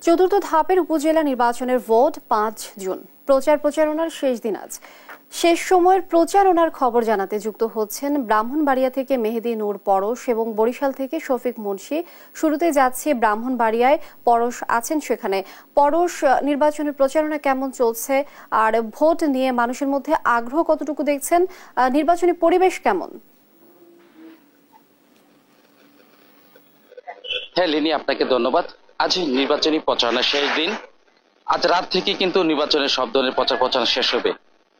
চতুর্থ ধাপের উপজেলা নির্বাচনের ভোট ৫ জুন। প্রচারণার শেষ দিন আজ। শেষ সময়ের প্রচারণার খবর জানাতে যুক্ত হচ্ছেন ব্রাহ্মণবাড়িয়া থেকে মেহেদী নূর পরশ এবং বরিশাল থেকে শফিক মুন্সি। শুরুতে যাচ্ছে ব্রাহ্মণবাড়িয়ায়, পরশ আছেন সেখানে। পরশ, নির্বাচনের প্রচারণা কেমন চলছে আর ভোট নিয়ে মানুষের মধ্যে আগ্রহ কতটুকু দেখছেন? নির্বাচনী পরিবেশ কেমন? হ্যাঁ লিনি, আপনাকে ধন্যবাদ। আজ নির্বাচনী প্রচারণা শেষ দিন। আজ রাত থেকে কিন্তু নির্বাচনের সব ধরনের প্রচারণা শেষ হবে।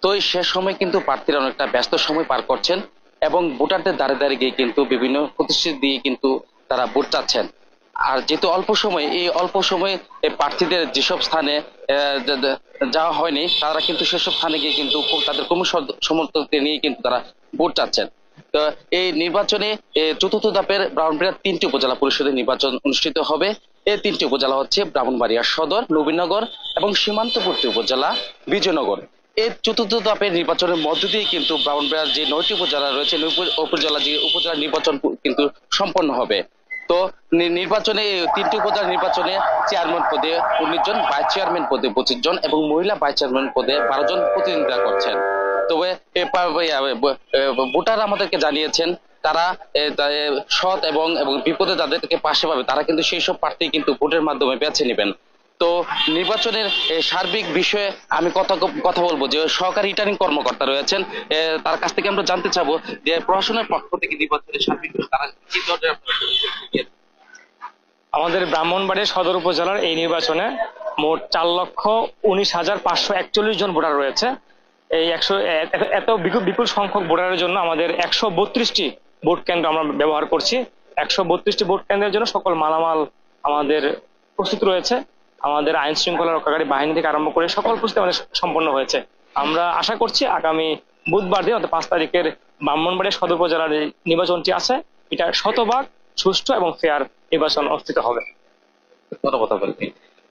তো এই শেষ সময় কিন্তু প্রার্থীরা অনেকটা ব্যস্ত সময় পার করছেন এবং ভোটারদের দ্বারে দ্বারে গিয়ে কিন্তু বিভিন্ন প্রতিশ্রুতি দিয়ে কিন্তু তারা ভোট চাচ্ছেন। আর যেহেতু অল্প সময়ে প্রার্থীদের যেসব স্থানে যাওয়া হয়নি, তারা কিন্তু সেসব স্থানে গিয়ে কিন্তু তাদের কর্মী সমর্থকদের নিয়ে কিন্তু তারা ভোট চাচ্ছেন। তো এই নির্বাচনে চতুর্থ ধাপের ব্রাহ্মণবাড়িয়ার ৩টি উপজেলা পরিষদের নির্বাচন অনুষ্ঠিত হবে। এই 3টি উপজেলা হচ্ছে ব্রাহ্মণবাড়িয়া সদর, নবীনগর এবং সীমান্তবর্তী উপজেলা বিজয়নগর। এই চতুর্থ ধাপের নির্বাচনের মধ্য দিয়ে কিন্তু ব্রাহ্মণবাড়িয়ার যে 9টি উপজেলা রয়েছে, উপজেলা নির্বাচন কিন্তু সম্পন্ন হবে। তো নির্বাচনে 3টি উপজেলা নির্বাচনে চেয়ারম্যান পদে 19 জন, ভাইস চেয়ারম্যান পদে 25 জন এবং মহিলা ভাইস চেয়ারম্যান পদে 12 জন প্রতিদ্বন্দ্বিতা করছেন। তবে ভোটার আমাদেরকে জানিয়েছেন তারা সৎ এবং বিপদে যাদেরকে পাশে পাবে তারা কিন্তু সেই সব প্রার্থী কিন্তু ভোটের মাধ্যমে বেছে নেবেন। তো নির্বাচনের সার্বিক বিষয়ে আমি কথা বলবো যে সহকারী রিটার্নিং কর্মকর্তা রয়েছেন, তার কাছ থেকে আমরা জানতে চাবো যে প্রশাসনের পক্ষ থেকে নির্বাচনের সার্বিক তারা কি ধরনের। আমাদের ব্রাহ্মণবাড়িয়া সদর উপজেলার এই নির্বাচনে মোট 4,19,541 জন ভোটার রয়েছে। এই এত বিপুল সংখ্যক ভোটারের জন্য আমাদের 132টি ভোট কেন্দ্র আমরা ব্যবহার করছি। 132টি ভোট কেন্দ্রের জন্য সকল মালামাল আমাদের প্রস্তুত রয়েছে। আমাদের আইন শৃঙ্খলা রক্ষাকারী বাহিনী থেকে আরম্ভ করে সকল প্রস্তুতি আমাদের সম্পন্ন হয়েছে। আমরা আশা করছি আগামী বুধবার দিন অর্থাৎ 5 তারিখের ব্রাহ্মণবাড়িয়া সদর উপজেলার নির্বাচনটি আছে, এটা শতভাগ সুষ্ঠু এবং ফেয়ার নির্বাচন অনুষ্ঠিত হবে।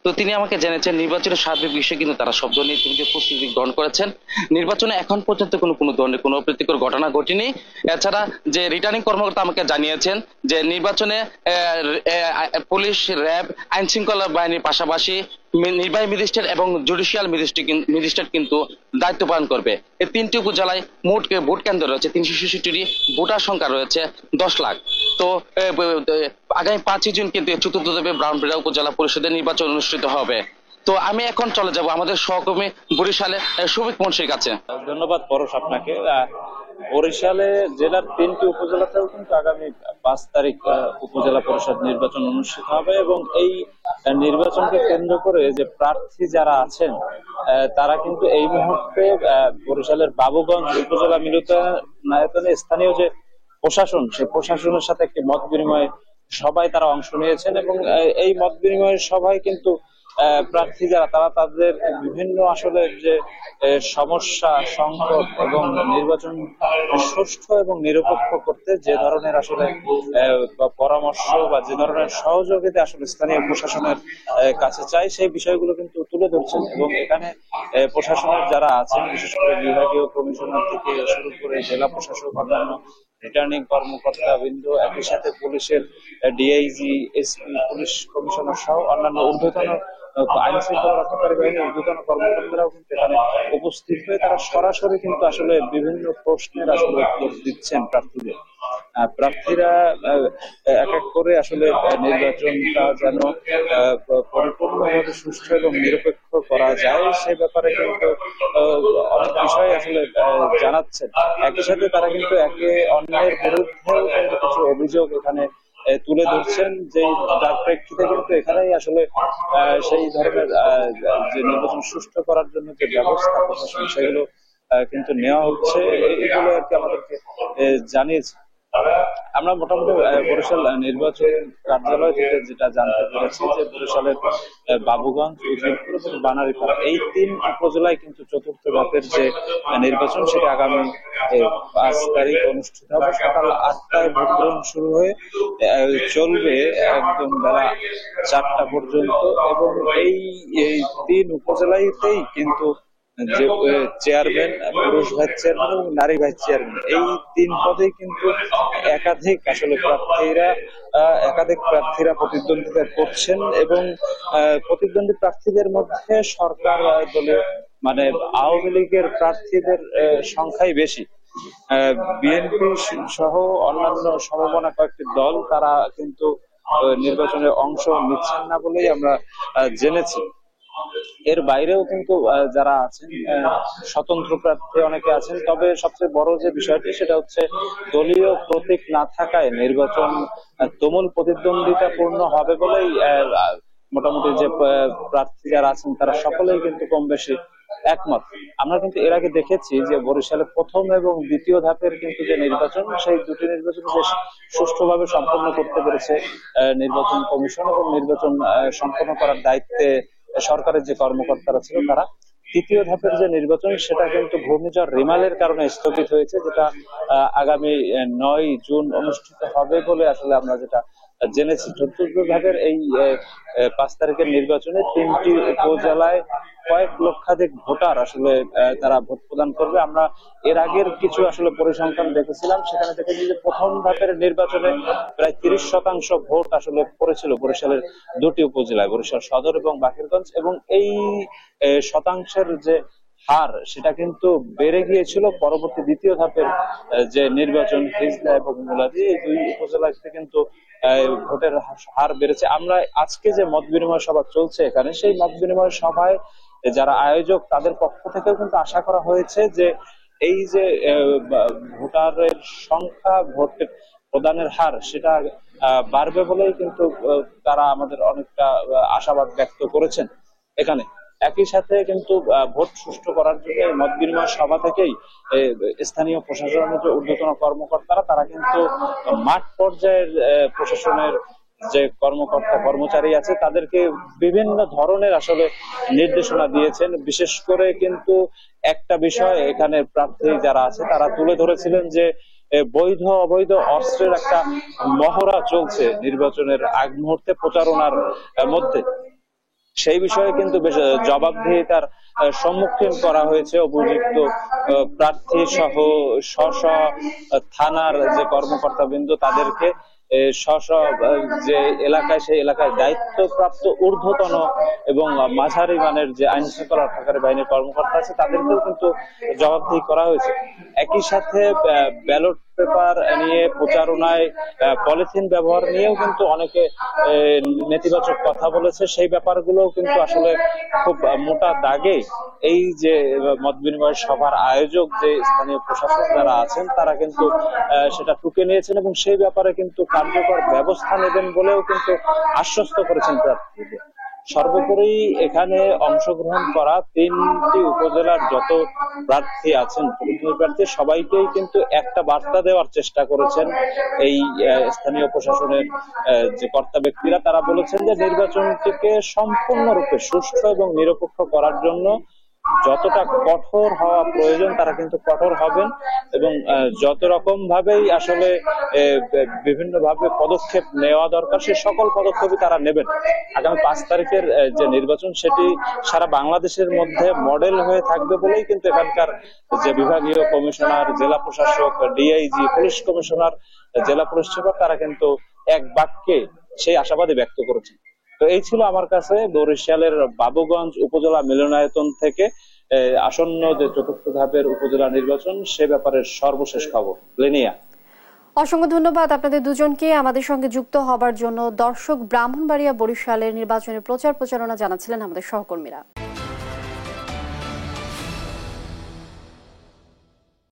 তো তিনি আমাকে জেনেছেন নির্বাচনের সার্বিক বিষয়ে কিন্তু তারা সব ধরনের প্রস্তুতি গ্রহণ করেছেন। নির্বাচনে এখন পর্যন্ত কোনো ধরনের কোনো অপ্রীতিকর ঘটনা ঘটেনি। এছাড়া যে রিটার্নিং কর্মকর্তা আমাকে জানিয়েছেন যে নির্বাচনে পুলিশ, র্যাব, আইন শৃঙ্খলা বাহিনীর পাশাপাশি নির্বাহী ম্যাজিস্ট্রেট এবং জুডিশিয়াল ম্যাজিস্ট্রেট কিন্তু দায়িত্ব পালন করবে। এই 3টি উপজেলায় মোট ভোট কেন্দ্র রয়েছে 366টি, ভোটার সংখ্যা রয়েছে 10 লাখ। তো আগামী 5 জুন কিন্তু চতুর্থ ধাপে ব্রাহ্মণবাড়িয়া উপজেলা পরিষদের নির্বাচন অনুষ্ঠিত হবে। তো আমি এখন চলে যাব আমাদের সহকর্মী বরিশালে শফিক মুন্সির কাছে। ধন্যবাদ পরশ আপনাকে। বরিশালে জেলার 3টি উপজেলাতেও কিন্তু আগামী 5 তারিখ উপজেলা পরিষদ নির্বাচন অনুষ্ঠিত হবে এবং এই নির্বাচনকে কেন্দ্র করে যে প্রার্থী যারা আছেন তারা কিন্তু এই মুহূর্তে বরিশালের বাবুগঞ্জ উপজেলা মিলনায়তনে স্থানীয় যে প্রশাসন, সেই প্রশাসনের সাথে একটি মত বিনিময় সভায় তারা অংশ নিয়েছেন এবং এই মত বিনিময় সভায় কিন্তু প্রার্থী যারা তারা তাদের বিভিন্ন আসলে যে সমস্যা, সংকট এবং নির্বাচন সুষ্ঠু এবং নিরপেক্ষ করতে যে ধরনের আসলে পরামর্শ বা যে ধরনের সহযোগিতা আসলে স্থানীয় প্রশাসনের কাছে চাই, সেই বিষয়গুলো কিন্তু তুলে ধরছেন। এবং এখানে প্রশাসনের যারা আছেন, বিশেষ করে বিভাগীয় কমিশনার থেকে শুরু করে জেলা প্রশাসক, অন্যান্য রিটার্নিং কর্মকর্তা বৃন্দ, একই সাথে পুলিশের ডিআইজি, এসপি, পুলিশ কমিশনার সহ অন্যান্য ঊর্ধ্বতন আইন শৃঙ্খলা রক্ষাকারী বাহিনীর ঊর্ধ্বতন কর্মকর্তারাও কিন্তু এখানে উপস্থিত হয়ে তারা সরাসরি কিন্তু আসলে বিভিন্ন প্রশ্নের আসলে উত্তর দিচ্ছেন প্রার্থীদের। প্রার্থীরা এক এক করে আসলে নির্বাচনটা যেন পরিপূর্ণভাবে সুষ্ঠু এবং নিরপেক্ষ করা যায় সে ব্যাপারে কিন্তু অনেক বিষয় আসলে জানাচ্ছেন। একই সাথে তারা কিন্তু একে অন্যের বিরুদ্ধেও কিন্তু কিছু অভিযোগ এখানে তুলে ধরছেন, যে যার প্রেক্ষিতে কিন্তু এখানেই আসলে সেই ধরনের যে নির্বাচন সুষ্ঠু করার জন্য যে ব্যবস্থা প্রশাসন সেগুলো কিন্তু নেওয়া হচ্ছে, এগুলো আর কি আমাদেরকে জানিয়েছে। আমরা মোটামুটি বরিশাল নির্বাচন কার্যালয় থেকে যেটা জানতে পেরেছি যে বরিশালের বাবুগঞ্জ, উজিরপুর এবং বানারীপাড়া এই 3 উপজেলায় কিন্তু চতুর্থ ধাপের যে নির্বাচন সেটা আগামী 5 তারিখ অনুষ্ঠিত হবে। সকাল 8টায় ভোট গ্রহণ শুরু হয়ে চলবে একদম বেলা 4টা পর্যন্ত এবং এই 3 উপজেলাতেই কিন্তু যে চেয়ারম্যান, পুরুষ ভাইস চেয়ারম্যান এবং নারী ভাইস চেয়ারম্যান, এই 3 পদে কিন্তু একাধিক প্রার্থীরা প্রতিদ্বন্দ্বিতা করছেন এবং প্রতিদ্বন্দ্বী প্রার্থীদের মধ্যে সরকার দলীয় মানে আওয়ামী লীগের প্রার্থীদের সংখ্যাই বেশি। বিএনপি সহ অন্যান্য সমমনা কয়েকটি দল তারা কিন্তু নির্বাচনে অংশ নিচ্ছেন না বলেই আমরা জেনেছি। এর বাইরেও কিন্তু যারা আছেন স্বতন্ত্র প্রার্থী অনেকে আছেন, তবে সবচেয়ে বড় যে বিষয়টি সেটা হচ্ছে দলীয় প্রতীক না থাকায় নির্বাচন তুমুল প্রতিদ্বন্দ্বিতাপূর্ণ হবে বলেই মোটামুটি যে প্রার্থী যারা আছেন তারা সকলেই কিন্তু কম বেশি একমত। আমরা কিন্তু এর আগে দেখেছি যে বরিশালে প্রথম এবং দ্বিতীয় ধাপের কিন্তু যে নির্বাচন, সেই দুটি নির্বাচন বেশ সুষ্ঠুভাবে সম্পন্ন করতে পেরেছে নির্বাচন কমিশন এবং নির্বাচন সম্পন্ন করার দায়িত্বে সরকারের যে কর্মকর্তারা ছিল তারা। তৃতীয় ধাপের যে নির্বাচন সেটা কিন্তু ঘূর্ণিঝড় রিমালের কারণে স্থগিত হয়েছে, যেটা আগামী 9 জুন অনুষ্ঠিত হবে বলে আসলে আমরা যেটা জেনেছি। চতুর্থ ধাপের এই 5 তারিখের নির্বাচনে 3টি উপজেলায় কয়েক লক্ষাধিক ভোটার আসলে তারা ভোট প্রদান করবে। আমরা এর আগের কিছু আসলে পরিসংখ্যান দেখেছিলাম, সেখানে দেখেছি যে প্রথম ধাপের নির্বাচনে প্রায় 30% ভোট আসলে পড়েছিল বরিশালের 2টি উপজেলায়, বরিশাল সদর এবং বাকেরগঞ্জ, এবং এই শতাংশের যে হার সেটা কিন্তু বেড়ে গিয়েছিল পরবর্তী দ্বিতীয় ধাপের যে নির্বাচন হিজলা এবং মুলাদি, এই 2 উপজেলাতে কিন্তু ভোটের হার বেড়েছে। আমরা আজকে যে মত বিনিময় সভা চলছে এখানে, সেই মত বিনিময় সভায় যারা আয়োজক তাদের পক্ষ থেকেও কিন্তু আশা করা হয়েছে যে এই যে ভোটারের সংখ্যা, ভোট প্রদানের হার সেটা বাড়বে বলেই কিন্তু তারা আমাদের অনেকটা আশাবাদ ব্যক্ত করেছেন এখানে। একই সাথে কিন্তু ভোট সুষ্ঠু করার জন্য মত বিনিময় সভা থেকেই স্থানীয় প্রশাসনের যে ঊর্ধ্বতন কর্মকর্তারা তারা কিন্তু মাঠ পর্যায়ের প্রশাসনের যে কর্মচারী আছে তাদেরকে বিভিন্ন ধরনের আসলে নির্দেশনা দিয়েছেন। বিশেষ করে কিন্তু একটা বিষয় এখানে প্রার্থী যারা আছে তারা তুলে ধরেছিলেন যে বৈধ অবৈধ অস্ত্রের একটা মহড়া চলছে নির্বাচনের আগ মুহূর্তে প্রচারণার মধ্যে। সেই বিষয়ে কিন্তু বেশ জবাবদিহিতার সম্মুখীন করা হয়েছে অভিযুক্ত প্রার্থী সহ স্ব থানার যে কর্মকর্তা বৃন্দ তাদেরকে। যে এলাকায়, সেই এলাকায় দায়িত্বপ্রাপ্ত ঊর্ধ্বতন এবং মাঝারি মানের যে আইন শৃঙ্খলা রক্ষাকারী বাহিনীর কর্মকর্তা আছে তাদেরকেও কিন্তু জবাবদিহি করা হয়েছে। একই সাথে ব্যালট পেপার নিয়ে প্রচারণায় পলিথিন ব্যবহার নিয়েও কিন্তু অনেকে নেতিবাচক কথা বলেছে। সেই ব্যাপারগুলো কিন্তু আসলে খুব মোটা দাগে এই যে মত বিনিময় সভার আয়োজক যে স্থানীয় প্রশাসক যারা আছেন তারা কিন্তু সেটা টুকে নিয়েছেন এবং সেই ব্যাপারে কিন্তু কার্যকর ব্যবস্থা নেবেন বলেও কিন্তু আশ্বস্ত করেছেন প্রার্থীদের। সর্বোপরি এখানে অংশগ্রহণ করা 3টি উপজেলার যত প্রার্থী আছেন, প্রার্থী সবাইকেই কিন্তু একটা বার্তা দেওয়ার চেষ্টা করেছেন এই স্থানীয় প্রশাসনের যে কর্তা ব্যক্তিরা। তারা বলেছেন যে নির্বাচনটিকে সম্পূর্ণরূপে সুষ্ঠু এবং নিরপেক্ষ করার জন্য যতটা কঠোর হওয়া প্রয়োজন তারা কিন্তু কঠোর হবেন এবং যত রকম ভাবেই আসলে বিভিন্ন ভাবে পদক্ষেপ নেওয়া দরকার সে সকল পদক্ষেপই তারা নেবেন। আগামী 5 তারিখের যে নির্বাচন সেটি সারা বাংলাদেশের মধ্যে মডেল হয়ে থাকবে বলেই কিন্তু এখানকার যে বিভাগীয় কমিশনার, জেলা প্রশাসক, ডিআইজি, পুলিশ কমিশনার, জেলা পুলিশ সুপার তারা কিন্তু এক বাক্যে সেই আশাবাদী ব্যক্ত করেছেন। তো এই ছিল আমার কাছে বরিশালের বাবুগঞ্জ উপজেলা মিলনায়তন থেকে আসন্ন যে 4র্থ ধাপের উপজেলা নির্বাচন সে ব্যাপারে সর্বশেষ খবর। লিনিয়া, অসংখ্য ধন্যবাদ আপনাদের দুজনকে আমাদের সঙ্গে যুক্ত হবার জন্য। দর্শক, ব্রাহ্মণবাড়িয়া বরিশালের নির্বাচনের প্রচারণা জানাচ্ছিলেন আমাদের সহকর্মীরা।